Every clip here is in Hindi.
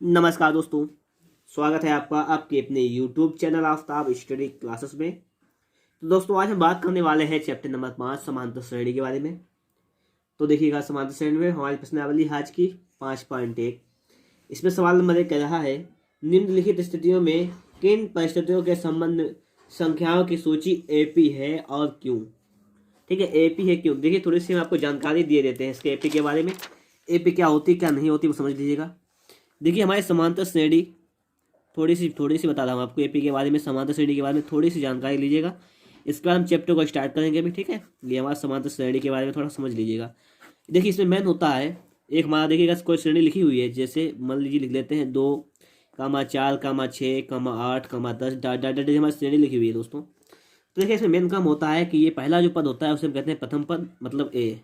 नमस्कार दोस्तों। स्वागत है आपका आपके अपने YouTube channel Aftab study classes में। तो दोस्तों आज हम बात करने वाले हैं चैप्टर नंबर 5 समांतर श्रेणी के बारे में। तो देखिएगा, समांतर श्रेणी में हमारी प्रश्नावली आज की 5.1। इसमें सवाल नंबर 1 कह रहा है, निम्नलिखित स्थितियों में किन परिस्थितियों के संबंध संख्याओं की सूची AP है और क्यों। ठीक है, AP है क्यों। देखिए थोड़ी सी हम आपको जानकारी दिए देते हैं इसके AP के बारे में। AP क्या होती क्या नहीं होती वो समझ लीजिएगा। देखिए हमारे समांतर श्रेणी थोड़ी सी बता रहा हूँ आपको एपी के बारे में। समांतर श्रेणी के बारे में थोड़ी सी जानकारी लीजिएगा, इसके बाद हम चैप्टर को स्टार्ट करेंगे अभी। ठीक है, ये हमारा समांतर श्रेणी के बारे में थोड़ा समझ लीजिएगा। देखिए इसमें मेन होता है एक हमारा, देखिएगा कोई श्रेणी लिखी हुई है, जैसे मान लीजिए लिख लेते हैं 2, 4, 6, 8, 10 डाट हमारी श्रेणी लिखी हुई है दोस्तों। तो देखिए इसमें मेन काम होता है कि ये पहला जो पद होता है उसे हम कहते हैं प्रथम पद, मतलब ए।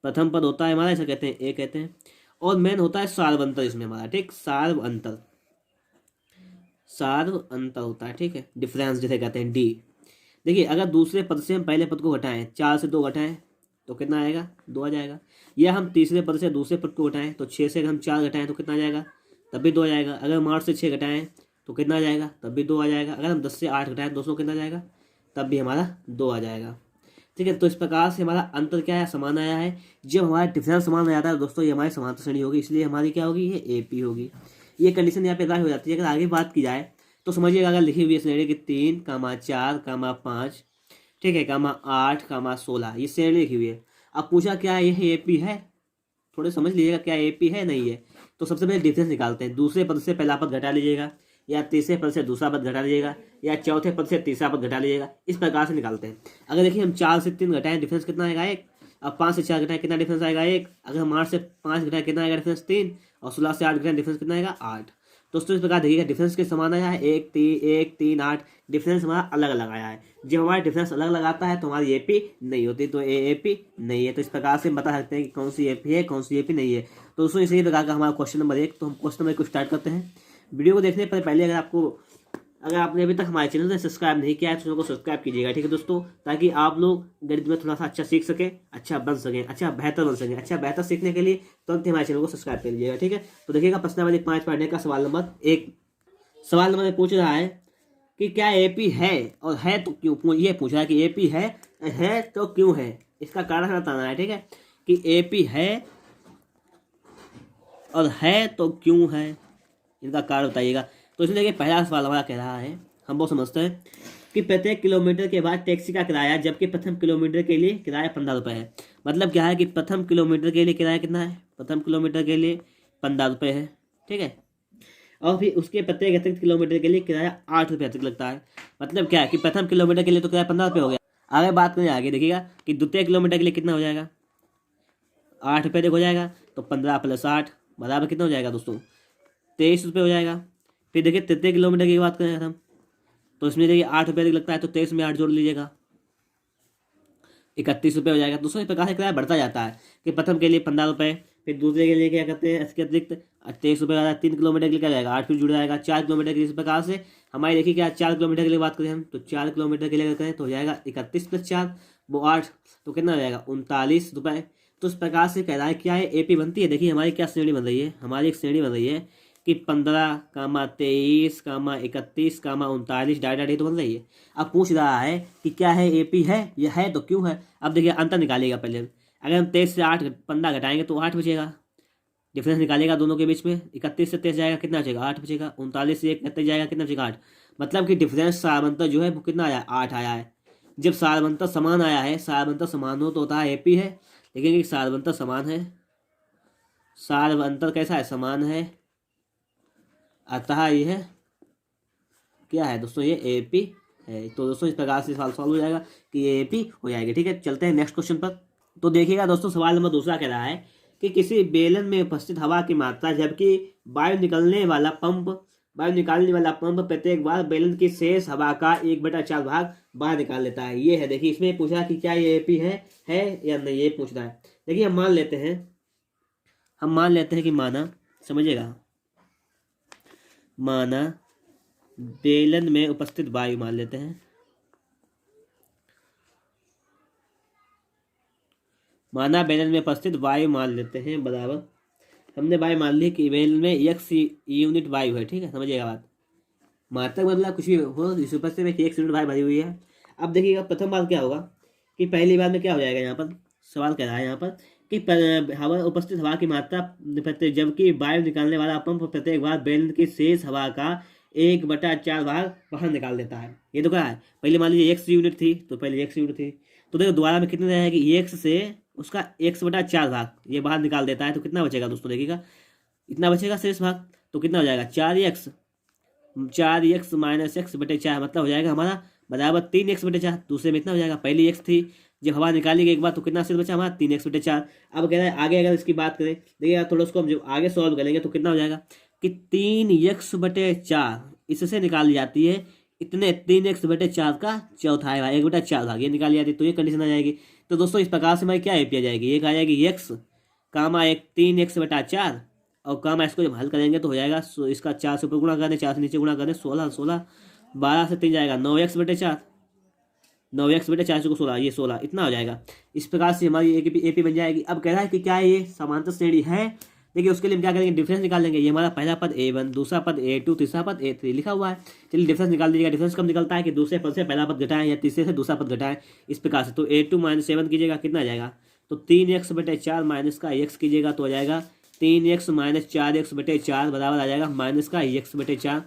प्रथम पद होता है हमारा, ऐसा कहते हैं ए कहते हैं। और मेन होता है सार्व अंतर इसमें हमारा। ठीक, सार्व अंतर होता है। ठीक है, डिफरेंस जिसे कहते हैं डी। देखिए अगर दूसरे पद से हम पहले पद को घटाएं, 4 से 2 घटाएं तो कितना आएगा, 2 आ जाएगा। या हम तीसरे पद से दूसरे पद को घटाएं तो 6 से अगर हम 4 घटाएं तो कितना आ जाएगा, तब भी 2 आ जाएगा। अगर हम 8 से 6 घटाएं तो कितना आ जाएगा, तब भी 2 आ जाएगा। अगर हम 10 से 8 घटाएं दोस्तों कितना आ जाएगा, तब भी हमारा 2 आ जाएगा। ठीक है, तो इस प्रकार से हमारा अंतर क्या है, समान आया है। जब हमारा डिफरेंस समान आ जाता है दोस्तों, ये हमारी समांतर श्रेणी होगी, इसलिए हमारी क्या होगी, ये एपी होगी। ये कंडीशन यहाँ पे अगर हो जाती है। अगर आगे बात की जाए तो समझिएगा, अगर लिखी हुई है श्रेणी की 3, 4, 5, ठीक है, 8, 16, ये श्रेणी लिखी हुई है। अब पूछा क्या ये एपी है, थोड़े समझ लीजिएगा क्या एपी है नहीं है। तो सबसे पहले डिफरेंस निकालते हैं। दूसरे पद से पहला पद घटा लीजिएगा, या तीसरे पद से दूसरा पद घटा लीजिएगा, या चौथे पद से तीसरा पद घटा लीजिएगा। इस प्रकार से निकालते हैं। अगर देखिए हम 4 से 3 घटाएं डिफरेंस कितना आएगा, 1। अब 5 से 4 घटाएं कितना डिफरेंस आएगा, 1। अगर हम 8 से 5 घटाएं कितना आएगा डिफरेंस, 3। और 16 से 8 घटाएं डिफरेंस कितना आएगा, 8। दोस्तों इस प्रकार देखिएगा डिफरेंस के समान आया है, 1, 3, 8। डिफरेंस हमारा अलग अलग आया है। जब हमारा डिफरेंस अलग अलग आता है तो हमारी एपी नहीं होती, तो एपी नहीं है। तो इस प्रकार से हम बता सकते हैं कि कौन सी एपी है, कौन सी एपी नहीं है। तो दोस्तों इसी प्रकार का हमारा क्वेश्चन नंबर 1। तो हम क्वेश्चन नंबर 1 को स्टार्ट करते हैं। वीडियो को देखने पर पहले अगर आपने अभी तक हमारे चैनल से सब्सक्राइब नहीं किया है तो चैनल को सब्सक्राइब कीजिएगा। ठीक है दोस्तों, ताकि आप लोग गणित में थोड़ा सा अच्छा सीख सकें, अच्छा बन सकें, अच्छा बेहतर बन सकें। अच्छा बेहतर सीखने के लिए तुरंत ही हमारे चैनल को सब्सक्राइब कर लीजिएगा। ठीक है, तो देखिएगा प्रश्नावली 5 पढ़ने का सवाल नंबर 1। सवाल नंबर 1 पूछ रहा है कि क्या एपी है और है तो क्यों। ये पूछ रहा है कि एपी है तो क्यों है, इसका कारण बताना है। ठीक है, कि एपी है और है तो क्यों है, इनका कारण बताइएगा। तो इसमें देखिए पहला सवाल हमारा कह रहा है, हम बहुत समझते हैं कि प्रत्येक किलोमीटर के बाद टैक्सी का किराया, जबकि प्रथम किलोमीटर के लिए किराया 15 रुपये है। मतलब क्या है कि प्रथम किलोमीटर के लिए किराया कितना है, प्रथम किलोमीटर के लिए 15 रुपये है। ठीक है, और फिर उसके प्रत्येक अतिरिक्त किलोमीटर के लिए किराया 8 रुपये अतिरिक्त लगता है। मतलब क्या है कि प्रथम किलोमीटर के लिए तो किराया 15 रुपये हो गया। आगे बात करें, आगे देखिएगा कि द्वितीय किलोमीटर के लिए कितना हो जाएगा, 8 रुपये हो जाएगा। तो 15 + 8 बराबर कितना हो जाएगा दोस्तों, 23 रुपये हो जाएगा। फिर देखिए तृतीय किलोमीटर की बात करें हम, तो इसमें देखिए 8 रुपये लगता है, तो 23 में 8 जोड़ लीजिएगा, 31 रुपये हो जाएगा। दूसरे प्रकार से किराया बढ़ता जाता है कि प्रथम के लिए 15 रुपये, फिर दूसरे के लिए क्या करते हैं, इसके अतिरिक्त 23 रुपये आता है। 3 किलोमीटर के लिए क्या जाएगा, 8 फिर जुड़ जाएगा। 4 किलोमीटर के लिए इस प्रकार से हमारी देखिए क्या, 4 किलोमीटर के लिए बात करें हम, तो 4 किलोमीटर के लिए करें तो हो जाएगा 31 + 4 वो 8, तो कितना हो जाएगा 39 रुपये। तो इस प्रकार से कह रहा है क्या है, एपी बनती है। देखिए हमारी क्या श्रेणी बन रही है, हमारी एक श्रेणी बन रही है कि 15, 23, 31, 39 डाटा तो बन रही है। अब पूछ रहा है कि क्या है, एपी है, यह है तो क्यों है। अब देखिए अंतर निकालेगा पहले। अगर हम 23 से 15 घटाएंगे तो 8 बचेगा। डिफरेंस निकालेगा दोनों के बीच में, 31 से 23 जाएगा कितना बचेगा, 8 बचेगा। 39 से 31 जाएगा कितना बचेगा, 8। मतलब कि डिफरेंस सारबंतर जो है वो कितना आया, 8 आया है। जब सारबंतर समान आया है, सारबंतर समान हो तो होता है एपी है। लेकिन सारबंतर समान है, सारबंतर कैसा है, समान है, अतः यह क्या है दोस्तों, ये एपी है। तो दोस्तों इस प्रकार से सवाल सॉल्व हो जाएगा कि ये एपी हो जाएगी। ठीक है, चलते हैं नेक्स्ट क्वेश्चन पर। तो देखिएगा दोस्तों सवाल नंबर 2 कह रहा है कि किसी बेलन में उपस्थित हवा की मात्रा, जबकि वायु निकालने वाला पंप प्रत्येक बार बेलन की शेष हवा का 1/4 भाग बाहर निकाल लेता है। ये है, देखिए इसमें पूछा कि क्या ये एपी है या नहीं, ये पूछ रहा है। देखिए हम मान लेते हैं कि माना, समझिएगा, माना बेलन में उपस्थित वायु मान लेते हैं, माना बेलन में उपस्थित वायु मान लेते हैं बराबर हमने वायु मान ली कि बेलन में x यूनिट वायु है, ठीक है, समझिएगा बात। मात्रक मतलब कुछ भी हो, इस उपस्थिति में x यूनिट वायु भरी हुई है। अब देखिएगा प्रथम बात क्या होगा कि पहली बार में क्या हो जाएगा, यहाँ पर सवाल कह रहा है यहाँ पर कि हवा उपस्थित हवा की मात्रा प्रत्येक, जबकि वायु निकालने वाला पंप प्रत्येक बार बेलन की शेष हवा का 1/4 भाग बाहर निकाल देता है। ये तो क्या है, पहले मान लीजिए x यूनिट थी तो पहले x यूनिट थी, तो देखो दोबारा में कितने रहेगा कि x से उसका 1/4 भाग ये बाहर निकाल देता है, तो कितना बचेगा दोस्तों, देखिएगा इतना बचेगा शेष भाग। तो कितना हो जाएगा 4x माइनस x/4, मतलब हो जाएगा हमारा बराबर 3x/4। दूसरे में इतना हो जाएगा, पहली x थी जब हवा निकाली गई एक बार तो कितना शेष बचा हमारा 3x/4। अब कह रहा है आगे अगर इसकी बात करें, देखिए थोड़ा उसको हम जब आगे सॉल्व करेंगे तो कितना हो जाएगा कि 3x/4 इससे निकाली जाती है इतने 3x/4 का चौथाई भाग 1/4 भाग, ये निकाली जाती है, तो ये कंडीशन आ जाएगी। तो दोस्तों इस प्रकार से हमारी क्या एपी आ जाएगी, एक आ जाएगी x कामा 3x/4 और कामा इसको जब हल करेंगे तो हो जाएगा इसका 4 से ऊपर गुणा करने, 4 से नीचे गुणा करने 16 12 से 3 जाएगा 9x/4 9x/4 को 16, ये 16 इतना हो जाएगा। इस प्रकार से हमारी एपी बन जाएगी। अब कह रहा है कि क्या ये समांतर श्रेणी है, देखिए उसके लिए हम क्या करेंगे, डिफरेंस निकालेंगे। ये हमारा पहला पद a1, दूसरा पद a2, तीसरा पद a3 लिखा हुआ है। चलिए डिफरेंस निकाल दीजिएगा। डिफरेंस कब निकलता है कि दूसरे पद से पहला पद घटाएं या तीसरे से दूसरा पद घटाएं, इस प्रकार से। तो a2 माइनस 7 कीजिएगा, कितना आ जाएगा, तो 3x/4 माइनस का x कीजिएगा तो हो जाएगा 3x माइनस 4x/4 बराबर आ जाएगा माइनस का x/4,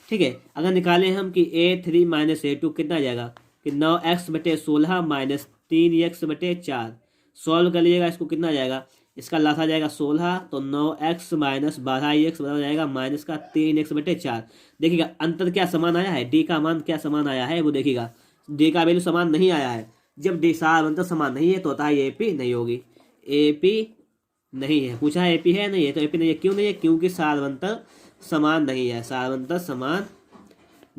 ठीक है। अगर निकालें हम कि a3 माइनस a2 कितना आ जाएगा कि 9x/16 माइनस 3x/4, सॉल्व कर लीजिएगा इसको, कितना आ जाएगा, इसका लासा आ जाएगा 16, तो 9x माइनस 12x बराबर जाएगा माइनस का 3x/4। देखिएगा अंतर क्या समान आया है, डी का मान क्या समान आया है वो देखिएगा, डी का वैल्यू समान नहीं आया है। जब डी सार अंतर समान नहीं है तो होता है एपी नहीं होगी, एपी नहीं है। पूछा है एपी है नहीं है, तो एपी नहीं है, क्यों नहीं है, क्योंकि सार अंतर समान नहीं है, सार अंतर समान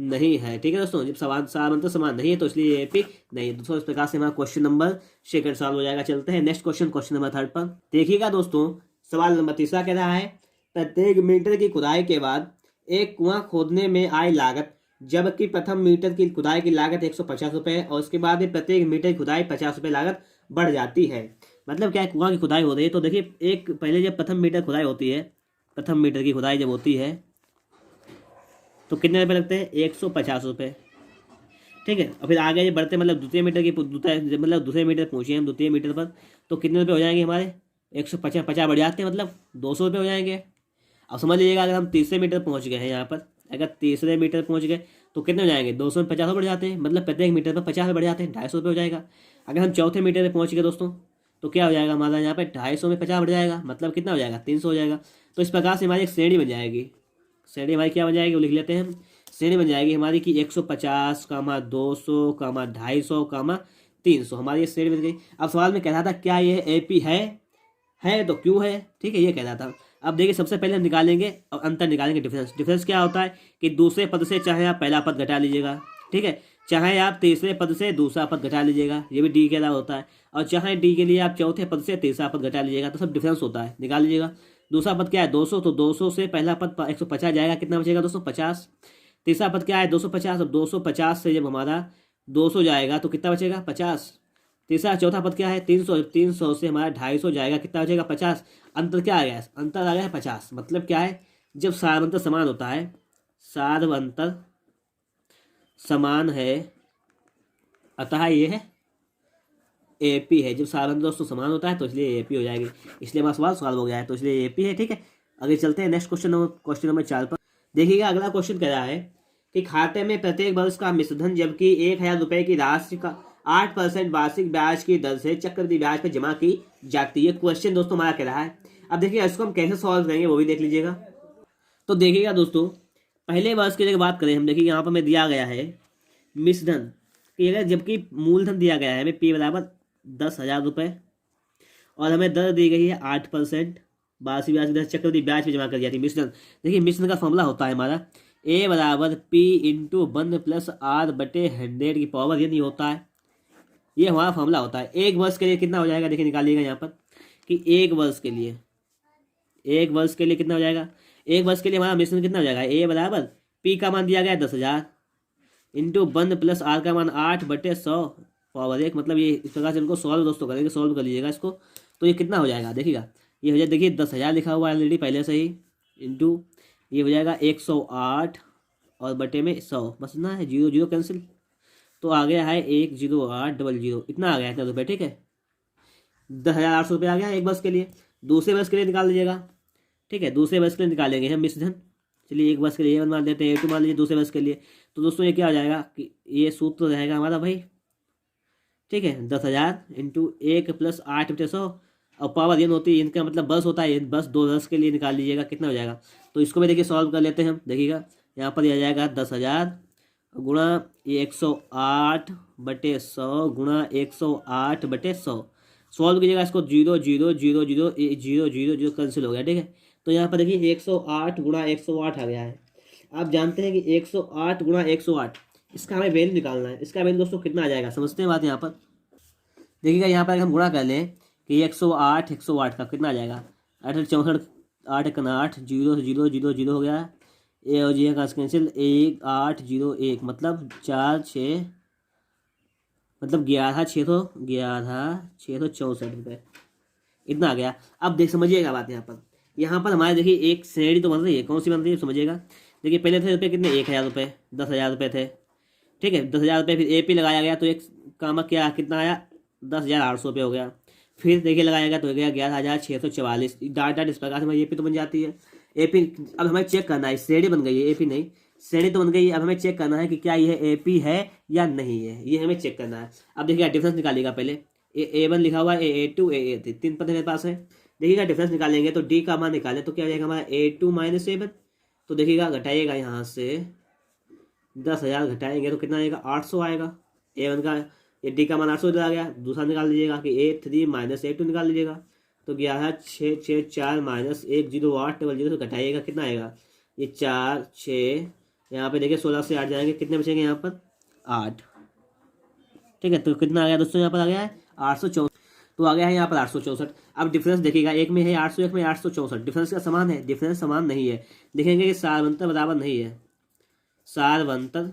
नहीं है, ठीक है दोस्तों। जब सार अंतर समान नहीं है तो इसलिए एपी नहीं है दोस्तों। इस प्रकार से हमारा क्वेश्चन नंबर 6 सॉल्व हो जाएगा। चलते हैं नेक्स्ट क्वेश्चन नंबर 3 पर। देखिएगा दोस्तों सवाल नंबर 3 कह रहा है, प्रत्येक मीटर की खुदाई के बाद एक कुआं खोदने में आई लागत, जबकि प्रथम मीटर की खुदाई की लागत 150 रुपये और उसके बाद प्रत्येक मीटर की खुदाई 50 रुपये लागत बढ़ जाती है। मतलब क्या है, कुआं की खुदाई हो रही है तो देखिए एक पहले जब प्रथम मीटर खुदाई होती है, प्रथम मीटर की खुदाई जब होती है तो कितने रुपये लगते हैं, 150 रुपये, ठीक है। और फिर आगे जब बढ़ते मतलब दूसरे मीटर की मतलब दूसरे मीटर पहुँचे हम द्वितीय मीटर पर तो कितने रुपये हो जाएंगे हमारे, 150 बढ़ जाते हैं, मतलब 200 रुपये हो जाएंगे। अब समझ लीजिएगा अगर हम तीसरे मीटर पहुँच गए हैं, यहाँ पर अगर तीसरे मीटर पहुँच गए तो कितने हो जाएंगे, 200 में 50 बढ़ जाते हैं, मतलब प्रत्येक मीटर पर 50 बढ़ जाते हैं, 250 रुपये हो जाएगा। अगर हम चौथे मीटर पर पहुँच गए दोस्तों तो क्या हो जाएगा हमारा, यहाँ पे 250 में 50 बढ़ जाएगा, मतलब कितना हो जाएगा, 300 हो जाएगा। तो इस प्रकार से हमारी एक श्रेणी बन जाएगी। श्रेणी हमारी क्या बन जाएगी वो लिख लेते हैं हम। श्रेणी बन जाएगी हमारी कि 150, 200, 250, 300, हमारी ये श्रेणी बन गई। अब सवाल में कह रहा था क्या ये एपी है तो क्यों है, ठीक है, ये कह रहा था। अब देखिए सबसे पहले हम निकालेंगे और अंतर निकालेंगे डिफरेंस। डिफरेंस क्या होता है कि दूसरे पद से चाहे आप पहला पद घटा लीजिएगा, ठीक है, चाहे आप तीसरे पद से दूसरा पद घटा लीजिएगा, ये भी डी के अलावा होता है, और चाहे डी के लिए आप चौथे पद से तीसरा पद घटा लीजिएगा, तो सब डिफरेंस होता है, निकाल लीजिएगा। दूसरा पद क्या है 200, तो 200 से पहला पद 150 जाएगा, कितना बचेगा दोस्तों 50। तीसरा पद क्या है 250, अब 250 से जब हमारा 200 जाएगा तो कितना बचेगा 50। तीसरा चौथा पद क्या है 300, 300 से हमारा 250 जाएगा, कितना बचेगा 50। अंतर क्या आ गया, अंतर आ गया है 50। मतलब क्या है, जब सार अंतर समान होता है, सार अंतर समान है, अतः ये है एपी है। जब सार अंतर दोस्तों समान होता है तो इसलिए एपी हो जाएगी, इसलिए हमारा सवाल सॉल्व हो गया है, तो इसलिए एपी है, ठीक है। आगे चलते हैं नेक्स्ट क्वेश्चन नंबर 4 पर। देखिएगा अगला क्वेश्चन कह रहा है कि खाते में प्रत्येक वर्ष का मिश्रधन जबकि 1000 रुपये की राशि का 8% वार्षिक ब्याज की दर से चक्रवृद्धि ब्याज पर जमा की जाती है। क्वेश्चन दोस्तों हमारा कह रहा है। अब देखिए इसको हम कैसे सॉल्व करेंगे वो भी देख लीजिएगा। तो देखिएगा दोस्तों पहले वर्ष की अगर बात करें हम, देखिए यहाँ पर हमें दिया गया है मिश्रधन कि अगर जबकि मूलधन दिया गया है हमें P बराबर 10,000 रुपये और हमें दर दी गई है 8% वार्षिक ब्याज की दर चक्रवृद्धि ब्याज पे जमा कर जाती है मिश्रधन। देखिए मिश्रधन का फॉर्मूला होता है हमारा A बराबर P इंटू 1 प्लस R/100 की पावर, ये नहीं होता है, ये हमारा फॉर्मूला होता है। एक वर्ष के लिए कितना हो जाएगा, देखिए निकालिएगा यहाँ पर कि एक वर्ष के लिए कितना हो जाएगा, एक वर्ष के लिए हमारा मिश्रण कितना हो जाएगा, A बराबर P का मान दिया गया है 10,000 इंटू 1 प्लस R का मान 8/100 पावर 1, मतलब ये इस प्रकार से इनको सॉल्व दोस्तों करेंगे, सॉल्व कर लीजिएगा इसको, तो ये कितना हो जाएगा देखिएगा ये हो जाए, देखिए 10,000 लिखा हुआ है ऑलरेडी पहले से ही, इंटू ये हो जाएगा 108 और बटे में 100, बस ना है, 0 0 कैंसिल, तो आ गया है 10800, इतना आ गया है इतना रुपये, ठीक है। 10,800 रुपये आ गया एक बस के लिए। दूसरे बस के लिए निकाल लीजिएगा, ठीक है, दूसरे बस के लिए निकालेंगे हम मिश्रधन। चलिए एक बस के लिए A1 मान लेते हैं, A2 मान लीजिए दूसरे बस के लिए। तो दोस्तों ये क्या हो जाएगा कि ये सूत्र रहेगा हमारा भाई, ठीक है, 10,000 इंटू 1 + 8/100, और पावर n होती है, इनका मतलब बस होता है, बस 2 बस के लिए निकाल लीजिएगा कितना हो जाएगा। तो इसको भी देखिए सॉल्व कर लेते हैं हम, देखिएगा यहाँ पर यह आ जाएगा 10,000 गुणा 108/100 गुणा 108/100। सॉल्व कीजिएगा इसको, 0 0 0 0 0 0 0 कैंसिल हो गया, ठीक है। तो यहाँ पर देखिए 108 गुणा 108 आ गया है। आप जानते हैं कि 108 गुणा 108, इसका हमें वैल्यू निकालना है। इसका वैल्यू दोस्तों कितना आ जाएगा, समझते हैं बात। यहाँ पर देखिएगा, यहाँ पर हम गुणा कर लें कि 108 108 का कितना आ जाएगा, 8 64, 8 1 8, 0 0 0 0 हो गया, ए और जी का कैंसिल, 1801 मतलब 4 6 मतलब 11,664 रुपये, इतना आ गया। अब देख समझिएगा बात, यहाँ पर हमारे देखिए एक श्रेणी तो बन रही है, कौन सी बन रही है समझिएगा। देखिए पहले थे रुपये कितने, 1,000 रुपये, 10,000 रुपये थे, ठीक है, 10,000 रुपये, फिर AP लगाया गया तो एक काम क्या कितना आया, 10,800 रुपये हो गया। फिर देखिए लगाया गया तो हो गया 11,644, डाट डाट इस प्रकार से हमारी AP तो बन जाती है। AP अब हमें चेक करना है, श्रेणी बन गई है, AP नहीं, श्रेणी तो बन गई है। अब हमें चेक करना है कि क्या यह AP है या नहीं है, ये हमें चेक करना है। अब देखिए डिफरेंस निकालिएगा, पहले A1 लिखा हुआ है, A2 A3 तीन पद मेरे पास है। देखिएगा डिफरेंस निकालेंगे तो D का मान निकालें तो क्या हो जाएगा हमारा, A2 - A1। तो देखिएगा घटाइएगा यहाँ से 10,000 घटाएंगे तो कितना आएगा, 800 आएगा। A1 का, D का मान 800 आ गया। दूसरा निकाल लीजिएगा कि A3 - A2 निकाल लीजिएगा, तो 11,664 - 10800 से घटाइएगा कितना आएगा, ये 4 6, यहाँ पे देखिए 16 से 8 जाएंगे, कितने बचेंगे यहाँ पर, 8, ठीक है। तो कितना आ गया दोस्तों, यहाँ पर आ गया है 864, तो आ गया है यहाँ पर 864। अब डिफरेंस देखिएगा, एक में है 800, एक में 864, डिफरेंस का समान है, डिफरेंस समान नहीं है। देखेंगे कि सारवंतर बराबर नहीं है, सारवंतर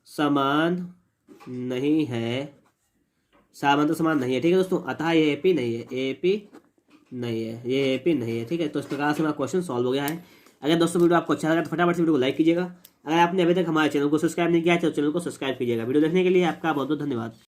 समान नहीं है, सारवंतर समान नहीं है, ठीक है दोस्तों। अतः ये AP नहीं है, AP नहीं है, ये AP नहीं है, ठीक है। तो इस प्रकार से हमारा क्वेश्चन सॉल्व हो गया है। अगर दोस्तों वीडियो आपको अच्छा लगा तो फटाफट से वीडियो को लाइक कीजिएगा। अगर आपने अभी तक हमारे चैनल को सब्सक्राइब नहीं किया है तो चैनल को सब्सक्राइब कीजिएगा। वीडियो देखने के लिए आपका बहुत बहुत धन्यवाद।